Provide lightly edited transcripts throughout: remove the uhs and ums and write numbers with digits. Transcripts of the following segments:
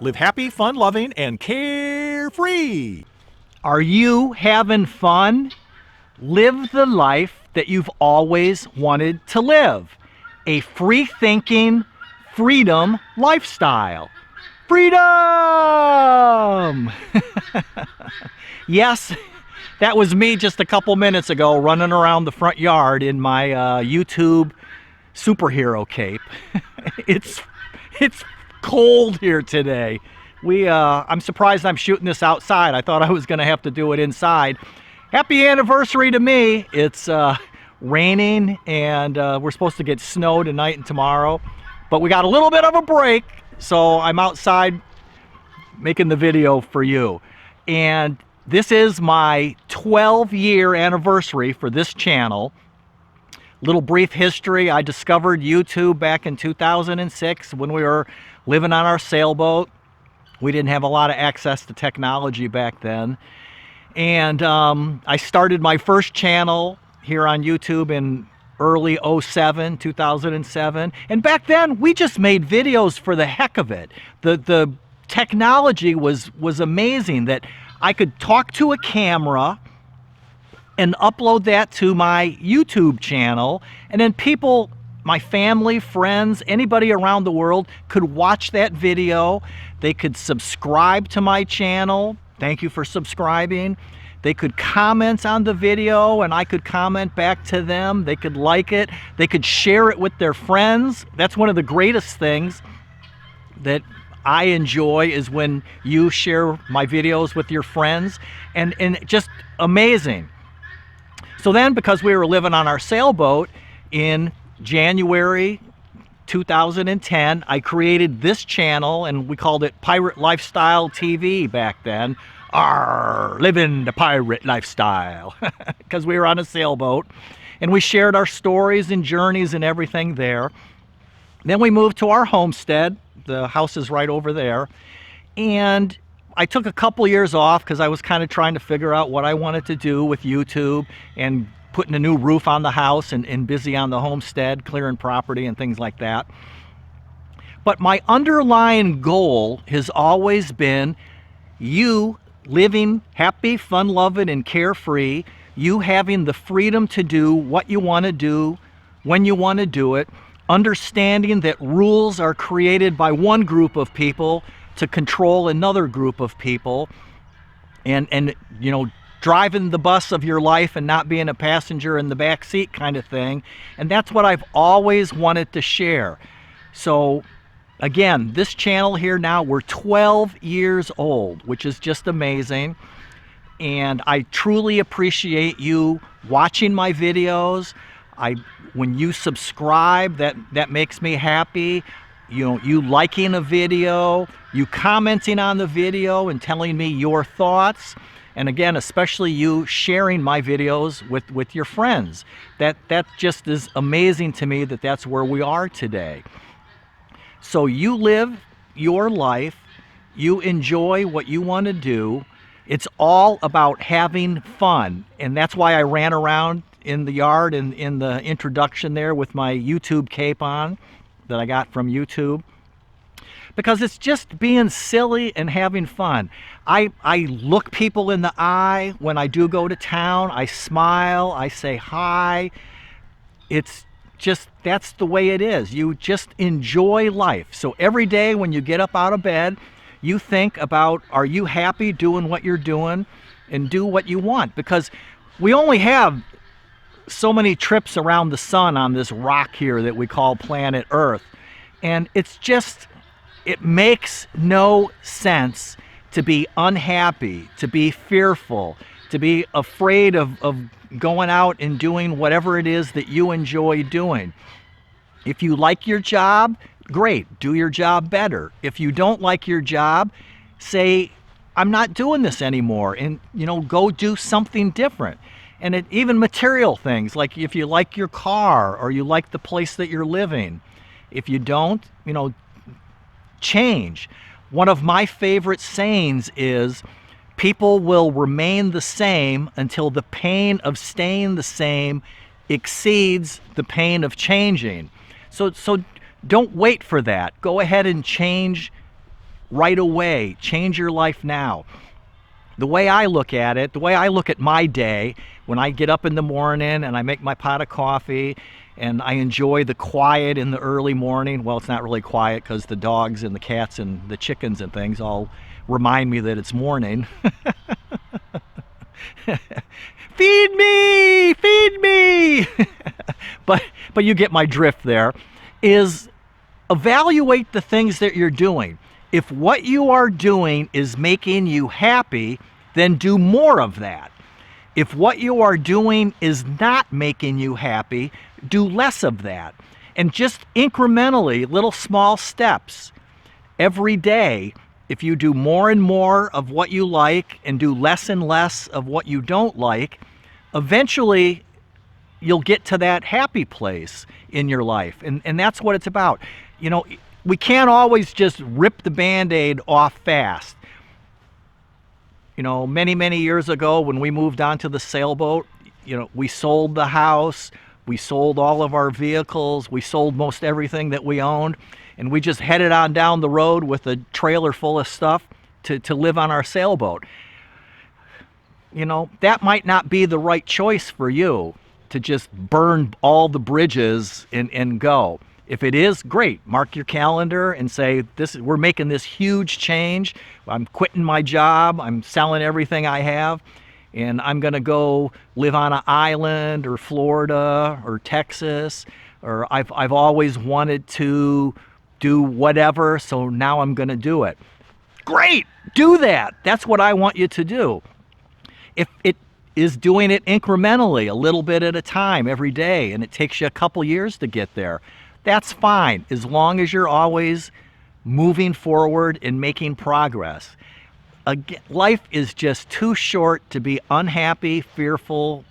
Live happy, fun-loving, and carefree. Are you having fun? Live the life that you've always wanted to live. A free-thinking, freedom lifestyle. Freedom! Yes, that was me just a couple minutes ago running around the front yard in my YouTube superhero cape. It's cold here today. I'm surprised I'm shooting this outside. I thought I was going to have to do it inside. Happy anniversary to me. It's raining and we're supposed to get snow tonight and tomorrow. But we got a little bit of a break, so I'm outside making the video for you. And this is my 12-year anniversary for this channel. Little brief history, I discovered YouTube back in 2006 when we were living on our sailboat. We didn't have a lot of access to technology back then. And I started my first channel here on YouTube in early 2007. And back then, we just made videos for the heck of it. The technology was amazing that I could talk to a camera and upload that to my YouTube channel, and then people, my family, friends, anybody around the world could watch that video. They could subscribe to my channel. Thank you for subscribing. They could comment on the video and I could comment back to them. They could like it. They could share it with their friends. That's one of the greatest things that I enjoy, is when you share my videos with your friends, and just amazing. So then, because we were living on our sailboat in January 2010, I created this channel, and we called it Pirate Lifestyle TV back then. Living the pirate lifestyle, because we were on a sailboat, and we shared our stories and journeys and everything there. Then we moved to our homestead. The house is right over there, and I took a couple years off because I was kind of trying to figure out what I wanted to do with YouTube and putting a new roof on the house and busy on the homestead, clearing property and things like that. But my underlying goal has always been you living happy, fun-loving, and carefree, you having the freedom to do what you want to do when you want to do it, understanding that rules are created by one group of people to control another group of people, and you know, driving the bus of your life and not being a passenger in the back seat kind of thing. And that's what I've always wanted to share. So again, this channel here now, we're 12 years old, which is just amazing. And I truly appreciate you watching my videos. When you subscribe, that makes me happy. You know, you liking a video, you commenting on the video and telling me your thoughts, and again, especially you sharing my videos with your friends. That just is amazing to me, that's where we are today. So you live your life, you enjoy what you want to do. It's all about having fun, and that's why I ran around in the yard and in the introduction there with my YouTube cape on that I got from YouTube, because it's just being silly and having fun. I look people in the eye when I do go to town. I smile, I say hi. It's just, that's the way it is. You just enjoy life. So every day when you get up out of bed, you think about, are you happy doing what you're doing, and do what you want, because we only have so many trips around the sun on this rock here that we call planet Earth. And it's just, it makes no sense to be unhappy, to be fearful, to be afraid of going out and doing whatever it is that you enjoy doing. If you like your job, great, do your job better. If you don't like your job, say, I'm not doing this anymore, and you know, go do something different. And even material things, like if you like your car or you like the place that you're living. If you don't, you know, change. One of my favorite sayings is, people will remain the same until the pain of staying the same exceeds the pain of changing. So Don't wait for that. Go ahead and change right away. Change your life now. The way I look at it, the way I look at my day, when I get up in the morning and I make my pot of coffee and I enjoy the quiet in the early morning. Well, it's not really quiet because the dogs and the cats and the chickens and things all remind me that it's morning. Feed me! Feed me! but you get my drift there. Is evaluate the things that you're doing. If what you are doing is making you happy, then do more of that. If what you are doing is not making you happy, do less of that. And just incrementally, little small steps every day. If you do more and more of what you like and do less and less of what you don't like, eventually you'll get to that happy place in your life. And that's what it's about. You know, we can't always just rip the Band-Aid off fast. You know, many years ago when we moved onto the sailboat, you know, we sold the house, we sold all of our vehicles, we sold most everything that we owned, and we just headed on down the road with a trailer full of stuff to live on our sailboat. You know, that might not be the right choice for you, to just burn all the bridges and go. If it is, great. Mark your calendar and say, we're making this huge change. I'm quitting my job. I'm selling everything I have. And I'm going to go live on an island or Florida or Texas. Or I've always wanted to do whatever, so now I'm going to do it. Great. Do that. That's what I want you to do. If it is doing it incrementally, a little bit at a time every day, and it takes you a couple years to get there, that's fine, as long as you're always moving forward and making progress. Again, life is just too short to be unhappy, fearful,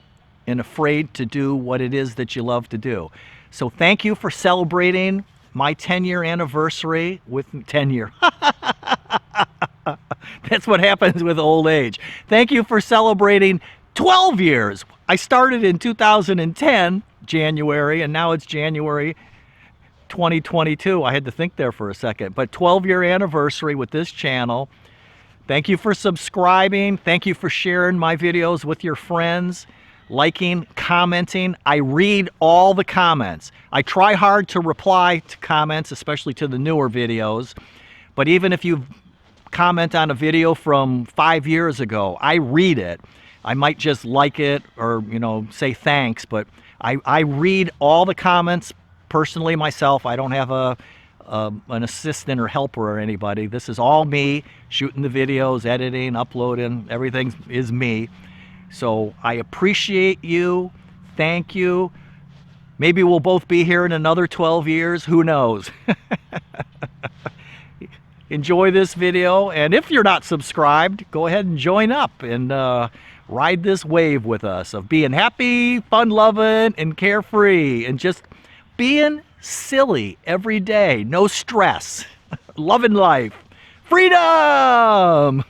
and afraid to do what it is that you love to do. So thank you for celebrating my 10-year anniversary with 10-year. That's what happens with old age. Thank you for celebrating 12 years. I started in 2010, January, and now it's January 2022. I had to think there for a second, but 12-year anniversary with this channel. Thank you for subscribing. Thank you for sharing my videos with your friends, liking, commenting. I read all the comments. I try hard to reply to comments, especially to the newer videos, but even if you comment on a video from 5 years ago, I read it. I might just like it or, you know, say thanks, but I read all the comments personally myself. I don't have an assistant or helper or anybody. This is all me shooting the videos, editing, uploading. Everything is me. So I appreciate you. Thank you. Maybe we'll both be here in another 12 years. Who knows? Enjoy this video. And if you're not subscribed, go ahead and join up and ride this wave with us of being happy, fun-loving, and carefree, and just being silly every day. No stress. Loving life. Freedom!